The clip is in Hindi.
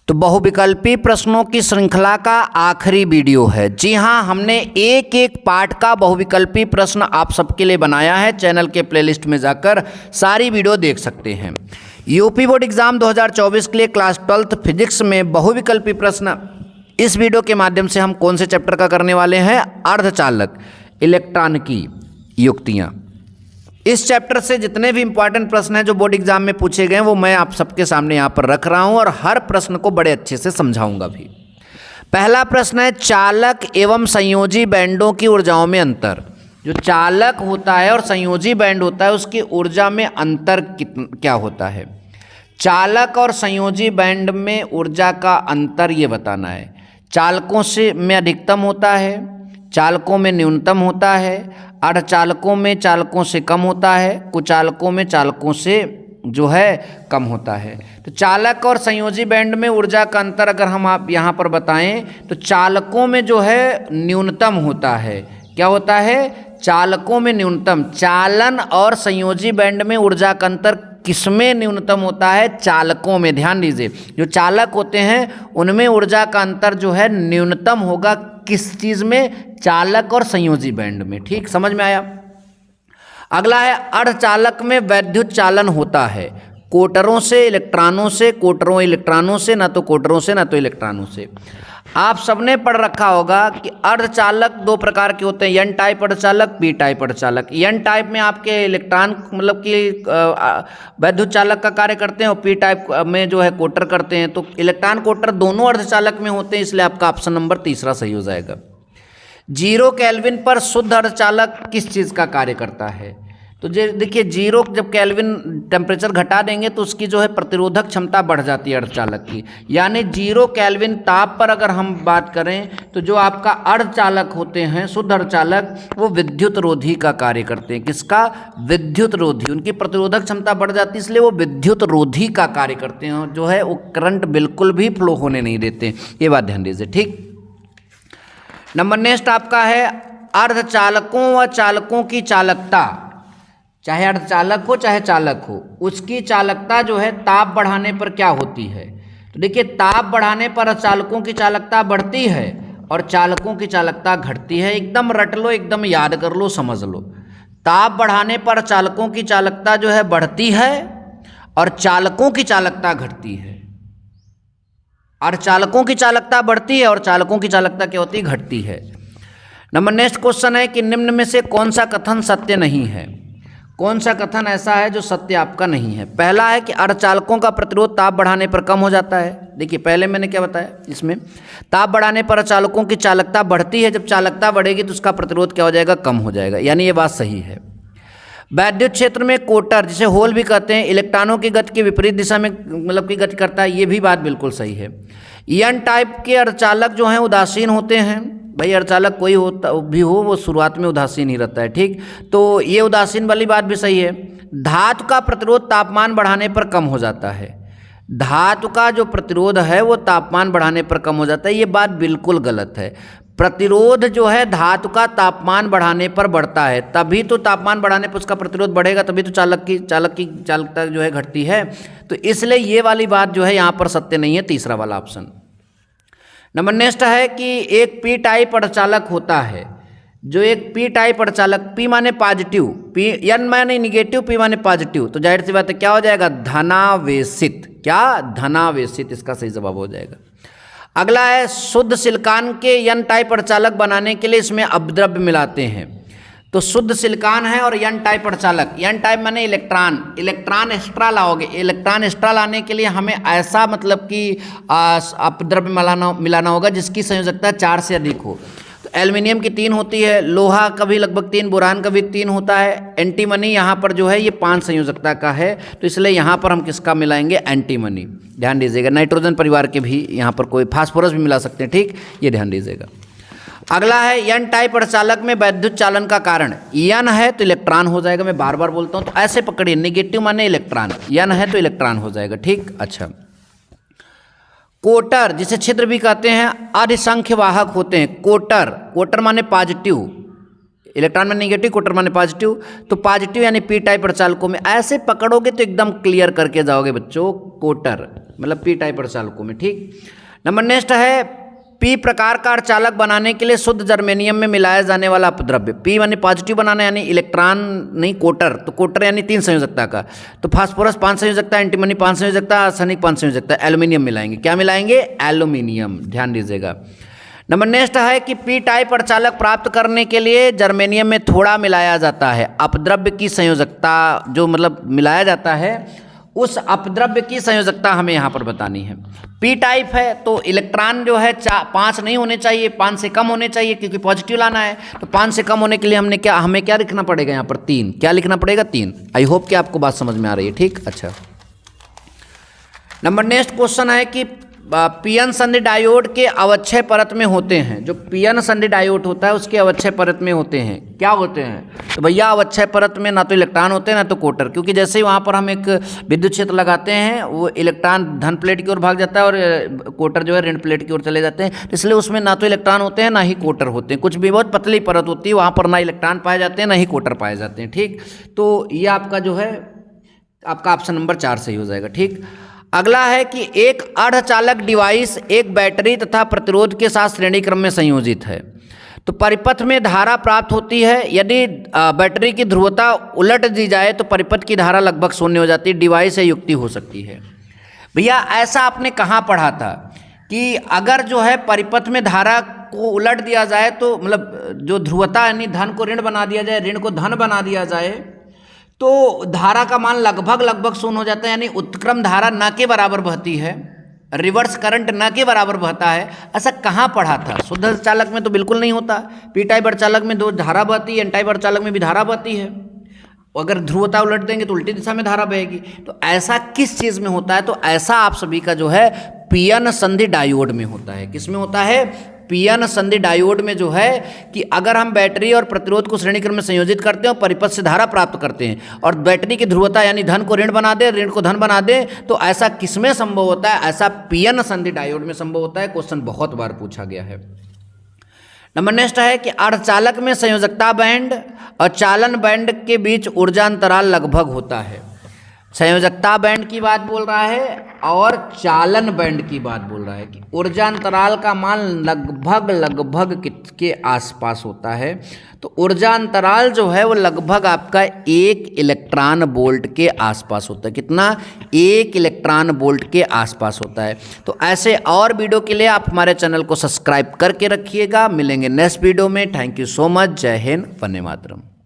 तो बहुविकल्पी प्रश्नों की श्रृंखला का आखिरी वीडियो है। जी हाँ, हमने एक एक पार्ट का बहुविकल्पी प्रश्न आप सबके लिए बनाया है। चैनल के प्लेलिस्ट में जाकर सारी वीडियो देख सकते हैं। यूपी बोर्ड एग्जाम 2024 के लिए क्लास 12th फिजिक्स में बहुविकल्पी प्रश्न इस वीडियो के माध्यम से हम कौन से चैप्टर का करने वाले हैं? अर्धचालक इलेक्ट्रॉन की युक्तियाँ। इस चैप्टर से जितने भी इंपॉर्टेंट प्रश्न हैं जो बोर्ड एग्जाम में पूछे गए हैं वो मैं आप सबके सामने यहाँ पर रख रहा हूँ और हर प्रश्न को बड़े अच्छे से समझाऊंगा भी। पहला प्रश्न है, चालक एवं संयोजी बैंडों की ऊर्जाओं में अंतर। जो चालक होता है और संयोजी बैंड होता है उसकी ऊर्जा में अंतर क्या होता है? चालक और संयोजी बैंड में ऊर्जा का अंतर ये बताना है। चालकों में अधिकतम होता है, चालकों में न्यूनतम होता है, अर्धचालकों में चालकों से कम होता है, कुचालकों में चालकों से जो है कम होता है। तो चालक और संयोजी बैंड में ऊर्जा का अंतर अगर हम आप यहाँ पर बताएं तो चालकों में जो है न्यूनतम होता है। क्या होता है? चालकों में न्यूनतम। चालन और संयोजी बैंड में ऊर्जा का अंतर किसमें न्यूनतम होता है? चालकों में। ध्यान दीजिए, जो चालक होते हैं उनमें ऊर्जा का अंतर जो है न्यूनतम होगा। किस चीज़ में? चालक और संयोजी बैंड में। ठीक, समझ में आया? अगला है, अर्धचालक में वैद्युत चालन होता है कोटरों से इलेक्ट्रॉनों से, कोटरों इलेक्ट्रॉनों से, ना तो कोटरों से ना तो इलेक्ट्रॉनों से। आप सबने पढ़ रखा होगा कि अर्धचालक दो प्रकार के होते हैं, एन टाइप अर्धचालक, पी टाइप अर्धचालक। एन टाइप में आपके इलेक्ट्रॉन मतलब कि वैद्युत चालक का कार्य करते हैं और पी टाइप में जो है कोटर करते हैं। तो इलेक्ट्रॉन कोटर दोनों अर्धचालक में होते हैं, इसलिए आपका ऑप्शन नंबर तीसरा सही हो जाएगा। 0 केल्विन पर शुद्ध अर्धचालक किस चीज़ का कार्य करता है? तो देखिए, 0 जब केल्विन टेम्परेचर घटा देंगे तो उसकी जो है प्रतिरोधक क्षमता बढ़ जाती है अर्धचालक की। यानी 0 केल्विन ताप पर अगर हम बात करें तो जो आपका अर्धचालक होते हैं, शुद्ध अर्धचालक, वो विद्युत रोधी का कार्य करते हैं। किसका? विद्युत रोधी। उनकी प्रतिरोधक क्षमता बढ़ जाती है, इसलिए वो विद्युत रोधी का कार्य करते हैं। जो है वो करंट बिल्कुल भी फ्लो होने नहीं देते। ये बात ध्यान दीजिए। ठीक, नंबर नेक्स्ट आपका है, अर्धचालकों व चालकों की चालकता। चाहे अर्धचालक हो चाहे चालक हो, उसकी चालकता जो है ताप बढ़ाने पर क्या होती है? तो देखिए, ताप बढ़ाने पर अर्धचालकों की चालकता बढ़ती है और चालकों की चालकता घटती है। एकदम रट लो, एकदम याद कर लो, समझ लो। ताप बढ़ाने पर चालकों की चालकता जो है बढ़ती है और चालकों की चालकता घटती है। अर्धचालकों की चालकता बढ़ती है और चालकों की चालकता क्या होती है? घटती है। नंबर नेक्स्ट क्वेश्चन है कि निम्न में से कौन सा कथन सत्य नहीं है? कौन सा कथन ऐसा है जो सत्य आपका नहीं है? पहला है कि अर्धचालकों का प्रतिरोध ताप बढ़ाने पर कम हो जाता है। देखिए, पहले मैंने क्या बताया, इसमें ताप बढ़ाने पर अर्धचालकों की चालकता बढ़ती है। जब चालकता बढ़ेगी तो उसका प्रतिरोध क्या हो जाएगा? कम हो जाएगा। यानी ये बात सही है। वैद्युत क्षेत्र में कोटर, जिसे होल भी कहते हैं, इलेक्ट्रॉनों की गति के विपरीत दिशा में मतलब की गति करता है। ये भी बात बिल्कुल सही है। एन टाइप के अर्धचालक जो हैं उदासीन होते हैं। भाई, अर्धचालक कोई होता भी हो, वो शुरुआत में उदासीन ही रहता है। ठीक, तो ये उदासीन वाली बात भी सही है। धातु का प्रतिरोध तापमान बढ़ाने पर कम हो जाता है। धातु का जो प्रतिरोध है वो तापमान बढ़ाने पर कम हो जाता है। ये बात बिल्कुल गलत है। प्रतिरोध जो है धातु का तापमान बढ़ाने पर बढ़ता है, तभी तो तापमान बढ़ाने पर उसका प्रतिरोध बढ़ेगा, तभी तो चालक की चालकता जो है घटती है। तो इसलिए ये वाली बात जो है यहाँ पर सत्य नहीं है, तीसरा वाला ऑप्शन। नंबर नेक्स्ट है कि एक पी टाइप अर्धचालक होता है। जो एक पी टाइप अर्धचालक, पी माने पॉजिटिव, पी एन माने निगेटिव, पी माने पॉजिटिव, तो जाहिर सी बात है क्या हो जाएगा? धनावेशित। क्या? धनावेशित इसका सही जवाब हो जाएगा। अगला है, शुद्ध सिलिकॉन के एन टाइप अर्धचालक बनाने के लिए इसमें अपद्रव्य मिलाते हैं। तो शुद्ध सिलिकॉन है और एन टाइप अर्धचालक, एन टाइप माने इलेक्ट्रॉन एक्स्ट्रा लाओगे। इलेक्ट्रॉन एक्स्ट्रा लाने के लिए हमें ऐसा मतलब कि अपद्रव्य मिलाना होगा जिसकी संयोजकता 4 से अधिक हो। तो एल्युमिनियम की 3 होती है, लोहा का भी लगभग 3, बोरान का भी 3 होता है। एंटीमनी यहाँ पर जो है ये 5 संयोजकता का है, तो इसलिए यहाँ पर हम किसका मिलाएंगे? एंटीमनी। ध्यान दीजिएगा, नाइट्रोजन परिवार के भी यहाँ पर कोई फास्फोरस भी मिला सकते हैं। ठीक, ये ध्यान दीजिएगा। अगला है, एन टाइप अर्धचालक में वैद्युत चालन का कारण। एन है तो इलेक्ट्रॉन हो जाएगा। मैं बार बार बोलता हूँ तो ऐसे पकड़िए, निगेटिव माने इलेक्ट्रॉन, एन है तो इलेक्ट्रॉन हो जाएगा। ठीक, अच्छा। कोटर, जिसे छिद्र भी कहते हैं, अधिसंख्य वाहक होते हैं। कोटर माने पॉजिटिव, इलेक्ट्रॉन में निगेटिव, कोटर माने पॉजिटिव। तो पॉजिटिव यानी पी टाइप अर्धचालकों में ऐसे पकड़ोगे तो एकदम क्लियर करके जाओगे बच्चों। कोटर मतलब पी टाइप अर्धचालकों में। ठीक, नंबर नेक्स्ट है पी प्रकार का अर्धचालक बनाने के लिए शुद्ध जर्मेनियम में मिलाया जाने वाला अपद्रव्य। पी यानी पॉजिटिव बनाना यानी इलेक्ट्रॉन नहीं कोटर, तो कोटर यानी 3 संयोजकता का, तो फास्फोरस 5 संयोजकता, एंटीमनी 5 संयोजकता, आर्सेनिक 5 संयोजकता, एल्यूमिनियम मिलाएंगे। क्या मिलाएंगे? एल्यूमिनियम, ध्यान दीजिएगा। नंबर नेक्स्ट है कि पी टाइप अर्धचालक प्राप्त करने के लिए जर्मेनियम में थोड़ा मिलाया जाता है। अपद्रव्य की संयोजकता जो मतलब मिलाया जाता है, उस अपद्रव्य की संयोजकता हमें यहाँ पर बतानी है। पी टाइप है तो इलेक्ट्रॉन जो है 5 नहीं होने चाहिए, 5 से कम होने चाहिए, क्योंकि पॉजिटिव लाना है। तो 5 से कम होने के लिए हमें क्या लिखना पड़ेगा यहाँ पर? 3। क्या लिखना पड़ेगा? 3। आई होप कि आपको बात समझ में आ रही है। ठीक, अच्छा। नंबर नेक्स्ट क्वेश्चन है कि पीएन संधि डायोड के अवक्षय परत में होते हैं। जो पीएन संधि डायोड होता है उसके अवक्षय परत में होते हैं। क्या होते हैं? तो भैया अवक्षय परत में ना तो इलेक्ट्रॉन होते हैं ना तो कोटर, क्योंकि जैसे ही वहाँ पर हम एक विद्युत क्षेत्र लगाते हैं वो इलेक्ट्रॉन धन प्लेट की ओर भाग जाता है और कोटर जो है ऋण प्लेट की ओर चले जाते हैं। इसलिए उसमें ना तो इलेक्ट्रॉन होते हैं ना ही कोटर होते हैं। कुछ भी बहुत पतली परत होती है, वहाँ पर ना इलेक्ट्रॉन पाए जाते हैं ना ही कोटर पाए जाते हैं। ठीक, तो ये आपका जो है आपका ऑप्शन नंबर 4 सही हो जाएगा। ठीक, अगला है कि एक अर्धचालक डिवाइस एक बैटरी तथा प्रतिरोध के साथ श्रेणी क्रम में संयोजित है, तो परिपथ में धारा प्राप्त होती है। यदि बैटरी की ध्रुवता उलट दी जाए तो परिपथ की धारा लगभग शून्य हो जाती है। डिवाइस से युक्ति हो सकती है। भैया ऐसा आपने कहाँ पढ़ा था कि अगर जो है परिपथ में धारा को उलट दिया जाए तो मतलब जो ध्रुवता यानी धन को ऋण बना दिया जाए, ऋण को धन बना दिया जाए, तो धारा का मान लगभग शून्य हो जाता है, यानी उत्क्रम धारा न के बराबर बहती है, रिवर्स करंट न के बराबर बहता है। ऐसा कहाँ पढ़ा था? शुद्ध अर्धचालक में तो बिल्कुल नहीं होता। पी टाइप अर्धचालक में 2 धारा बहती है, एन टाइप अर्धचालक में भी धारा बहती है। अगर ध्रुवता उलट देंगे तो उल्टी दिशा में धारा बहेगी। तो ऐसा किस चीज़ में होता है? तो ऐसा आप सभी का जो है पीएन संधि डायोड में होता है। किस में होता है? पीएन संधि डायोड में जो है कि अगर हम बैटरी और प्रतिरोध को श्रेणी क्रम में संयोजित करते हैं और परिपथ से धारा प्राप्त करते हैं और बैटरी की ध्रुवता यानी धन को ऋण बना दे, ऋण को धन बना दे, तो ऐसा किसमें संभव होता है? ऐसा पीएन संधि डायोड में संभव होता है। क्वेश्चन बहुत बार पूछा गया है। नंबर नेक्स्ट है कि अर्धचालक में संयोजकता बैंड और चालन बैंड के बीच ऊर्जा अंतराल लगभग होता है। संयोजकता बैंड की बात बोल रहा है और चालन बैंड की बात बोल रहा है कि ऊर्जा अंतराल का मान लगभग किसके आसपास होता है? तो ऊर्जा अंतराल जो है वो लगभग आपका 1 इलेक्ट्रॉन वोल्ट के आसपास होता है। कितना? 1 इलेक्ट्रॉन वोल्ट के आसपास होता है। तो ऐसे और वीडियो के लिए आप हमारे चैनल को सब्सक्राइब करके रखिएगा। मिलेंगे नेक्स्ट वीडियो में। Thank you so much. जय हिंद, वंदे मातरम।